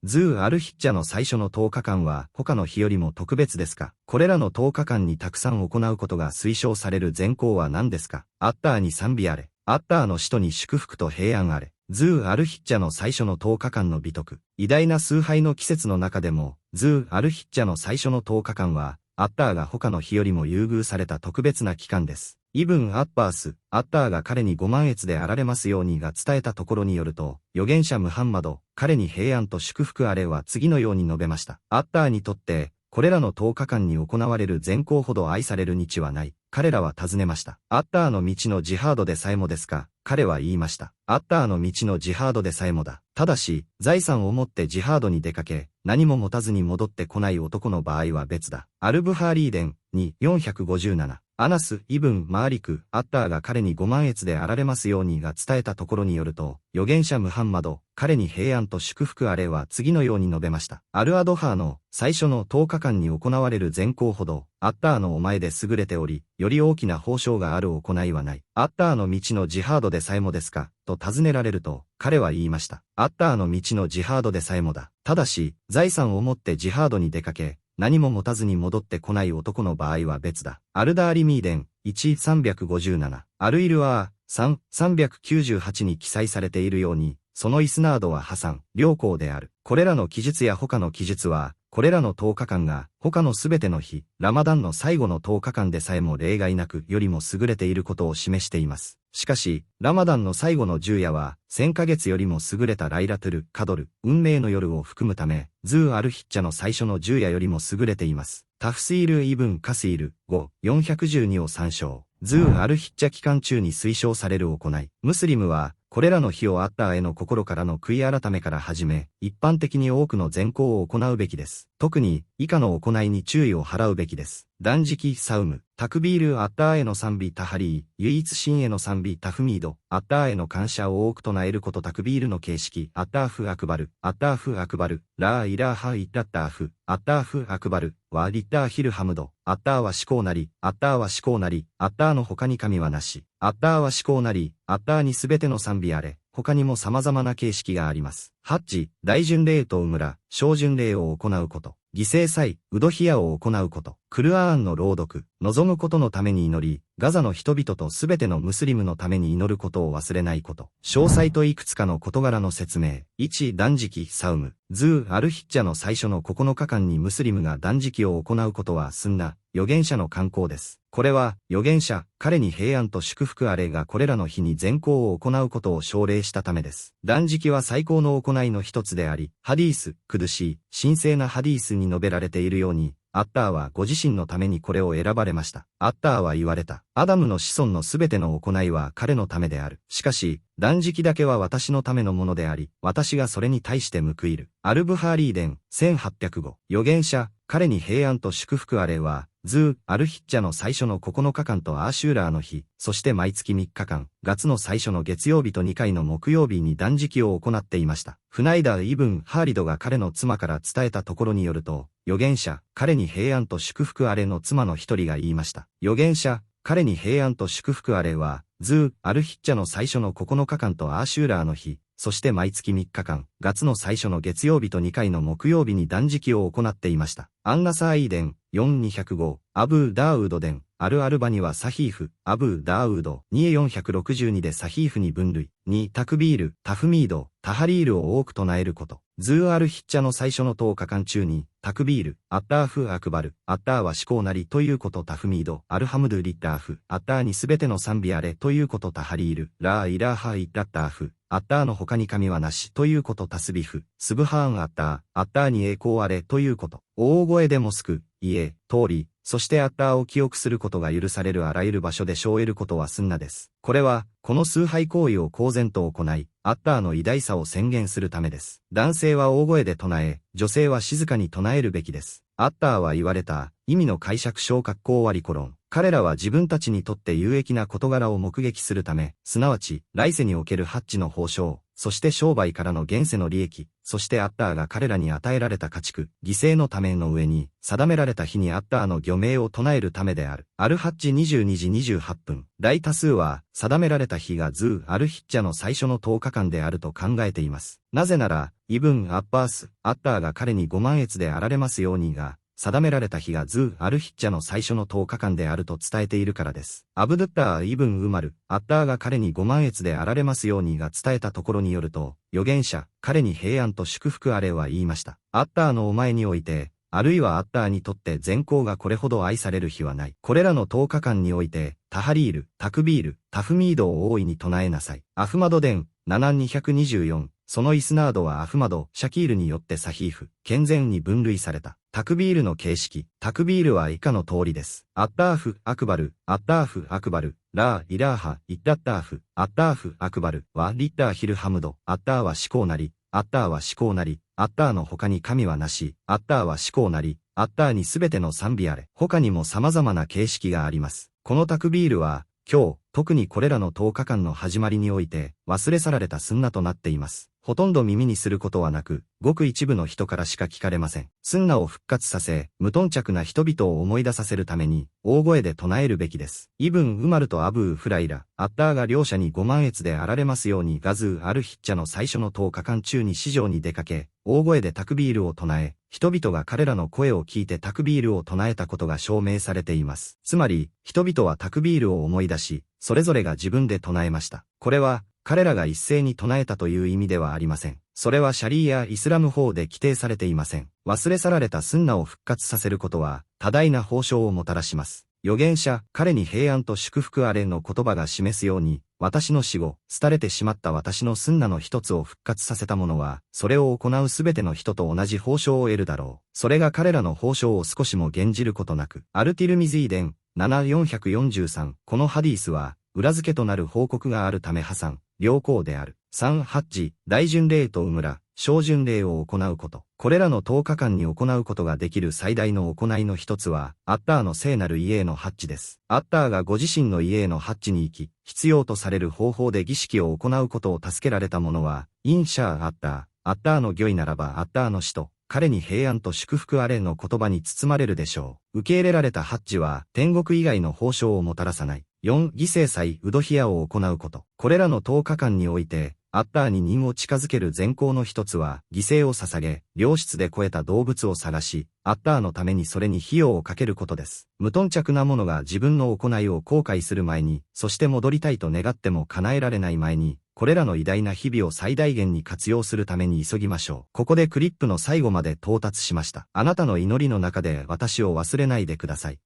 ズー・アルヒッジャの最初の10日間は他の日よりも特別ですか？これらの10日間にたくさん行うことが推奨される善行は何ですか？アッターに賛美あれ。アッターの使途に祝福と平安あれ。ズー・アルヒッジャの最初の10日間の美徳。偉大な崇拝の季節の中でも、ズー・アルヒッジャの最初の10日間は、アッターが他の日よりも優遇された特別な期間です。イブン・アッバース、アッターが彼にご満悦であられますようにが伝えたところによると、預言者ムハンマド、彼に平安と祝福あれは次のように述べました。アッターにとって、これらの10日間に行われる善行ほど愛される日はない。彼らは尋ねました。アッターの道のジハードでさえもですか？彼は言いました。アッターの道のジハードでさえもだ。ただし、財産を持ってジハードに出かけ、何も持たずに戻ってこない男の場合は別だ。アルブハーリーデン、2、457。アナス、イブン、マーリク、アッターが彼にご満悦であられますようにが伝えたところによると、預言者ムハンマド、彼に平安と祝福あれは次のように述べました。アルアドハーの最初の10日間に行われる善行ほど、アッターのお前で優れており、より大きな報奨がある行いはない。アッターの道のジハードでさえもですか？と尋ねられると、彼は言いました。アッターの道のジハードでさえもだ。ただし、財産を持ってジハードに出かけ、何も持たずに戻ってこない男の場合は別だ。アルダーリミーデン、1、357。アルイルワー、3、398に記載されているように、そのイスナードは破産、良好である。これらの記述や他の記述は、これらの10日間が、他のすべての日、ラマダンの最後の10日間でさえも例外なくよりも優れていることを示しています。しかし、ラマダンの最後の10夜は、1000ヶ月よりも優れたライラトゥル、カドル、運命の夜を含むため、ズー・アルヒッチャの最初の10夜よりも優れています。タフシール・イブン・カシール、5、412を参照。ズー・アルヒッチャ期間中に推奨される行い。ムスリムは、これらの日をアッターへの心からの悔い改めから始め、一般的に多くの善行を行うべきです。特に、以下の行いに注意を払うべきです。断食、サウム、タクビール、アッターへの賛美、タハリー、唯一神への賛美、タフミード、アッターへの感謝を多く唱えること、タクビールの形式、アッターフ・アクバル、アッターフ・アクバル、ラー・イラーハ・イッラッターフ、アッターフ・アクバル、ワ・リッター・ヒル・ハムド、アッターは至高なり、アッターは至高なり、アッターの他に神はなし、アッターは至高なり、アッターにすべての賛美あれ。他にも様々な形式があります。ハッジ、大巡礼とウムラ、小巡礼を行うこと。犠牲祭、ウドヒヤを行うこと。クルアーンの朗読、望むことのために祈り、ガザの人々とすべてのムスリムのために祈ることを忘れないこと。詳細といくつかの事柄の説明。1、断食、サウム。ズー・アルヒッジャの最初の9日間にムスリムが断食を行うことはスンナ、預言者の慣行です。これは、預言者、彼に平安と祝福あれがこれらの日に善行を行うことを奨励したためです。断食は最高の行いの一つであり、ハディース、クドシー、神聖なハディースに述べられているように、アッターはご自身のためにこれを選ばれました。アッターは言われた。アダムの子孫のすべての行いは彼のためである。しかし、断食だけは私のためのものであり、私がそれに対して報いる。アルブハーリーデン、1805。預言者、彼に平安と祝福あれは、ズー・アルヒッジャの最初の9日間とアーシューラーの日、そして毎月3日間、月の最初の月曜日と2回の木曜日に断食を行っていました。フナイダー・イブン・ハーリドが彼の妻から伝えたところによると、預言者、彼に平安と祝福あれの妻の一人が言いました。預言者、彼に平安と祝福あれは、ズー・アルヒッジャの最初の9日間とアーシューラーの日、そして毎月3日間、月の最初の月曜日と2回の木曜日に断食を行っていました。アンナサーイーデン、4205、アブー・ダーウードデン、アル・アルバニはサヒーフ、アブー・ダーウード、2、462でサヒーフに分類。2、タクビール、タフミード、タハリールを多く唱えること。ズー・アルヒッチャの最初の10日間中に、タクビール、アッターフ・アクバル、アッターは至高なりということ。タフミード、アルハムドゥ・リッターフ、アッターにすべての賛美あれということ。タハリール、ラー・イラーハ・イッラッターフ、アッターの他に神はなしということ。タスビフ、スブハーン・アッターに栄光あれということ。大声でモスク、家、通り、そしてアッターを記憶することが許されるあらゆる場所で唱えることはスンナです。これは、この崇拝行為を公然と行い、アッターの偉大さを宣言するためです。男性は大声で唱え、女性は静かに唱えるべきです。アッターは言われた、意味の解釈小括弧終わりコロン。彼らは自分たちにとって有益な事柄を目撃するため、すなわち、来世におけるハッジの報奨、そして商売からの現世の利益、そしてアッターが彼らに与えられた家畜、犠牲のための上に、定められた日にアッターの御名を唱えるためである。アルハッジ22時28分。大多数は、定められた日がズー・アルヒッジャの最初の10日間であると考えています。なぜなら、イブン・アッバース、アッターが彼に5万エツであられますようにが、定められた日がズー・アルヒッジャの最初の10日間であると伝えているからです。アブドゥッター・イブン・ウマル、アッターが彼に5万エツであられますようにが伝えたところによると、預言者、彼に平安と祝福あれは言いました。アッターのお前において、あるいはアッターにとって善行がこれほど愛される日はない。これらの10日間において、タハリール、タクビール、タフミードを大いに唱えなさい。アフマド伝、7224。そのイスナードはアフマド、シャキールによってサヒーフ、健全に分類された。タクビールの形式。タクビールは以下の通りです。アッターフ、アクバル、アッターフ、アクバル、ラー、イラーハ、イッダッターフ、アッターフ、アクバル、はリッターヒルハムド、アッターは思考なり、アッターは思考なり、アッターの他に神はなし、アッターは思考なり、アッターにすべての賛美あれ。他にも様々な形式があります。このタクビールは、今日、特にこれらの10日間の始まりにおいて、忘れ去られたスンナとなっています。ほとんど耳にすることはなく、ごく一部の人からしか聞かれません。スンナを復活させ、無頓着な人々を思い出させるために、大声で唱えるべきです。イブン・ウマルとアブー・フライラ、アッターが両者に5万エツであられますようにガズー・アルヒッチャの最初の10日間中に市場に出かけ、大声でタクビールを唱え、人々が彼らの声を聞いてタクビールを唱えたことが証明されています。つまり、人々はタクビールを思い出し、それぞれが自分で唱えました。これは、彼らが一斉に唱えたという意味ではありません。それはシャリーやイスラム法で規定されていません。忘れ去られたスンナを復活させることは、多大な報奨をもたらします。預言者、彼に平安と祝福あれの言葉が示すように、私の死後、廃れてしまった私のスンナの一つを復活させた者は、それを行うすべての人と同じ報奨を得るだろう。それが彼らの報奨を少しも減じることなく、アルティルミズイ伝、7443、このハディースは、裏付けとなる報告があるため破産、良好である。3、ハッジ、大巡礼とウムラ、小巡礼を行うこと。これらの10日間に行うことができる最大の行いの一つは、アッターの聖なる家へのハッジです。アッターがご自身の家へのハッジに行き、必要とされる方法で儀式を行うことを助けられた者は、インシャーアッターの御意ならばアッターの使徒、彼に平安と祝福あれの言葉に包まれるでしょう。受け入れられたハッジは、天国以外の報奨をもたらさない。4、犠牲祭、ウドヒヤを行うこと。これらの10日間において、アッターに任を近づける善行の一つは、犠牲を捧げ、良質で肥えた動物を探し、アッターのためにそれに費用をかけることです。無頓着な者が自分の行いを後悔する前に、そして戻りたいと願っても叶えられない前に、これらの偉大な日々を最大限に活用するために急ぎましょう。ここでクリップの最後まで到達しました。あなたの祈りの中で私を忘れないでください。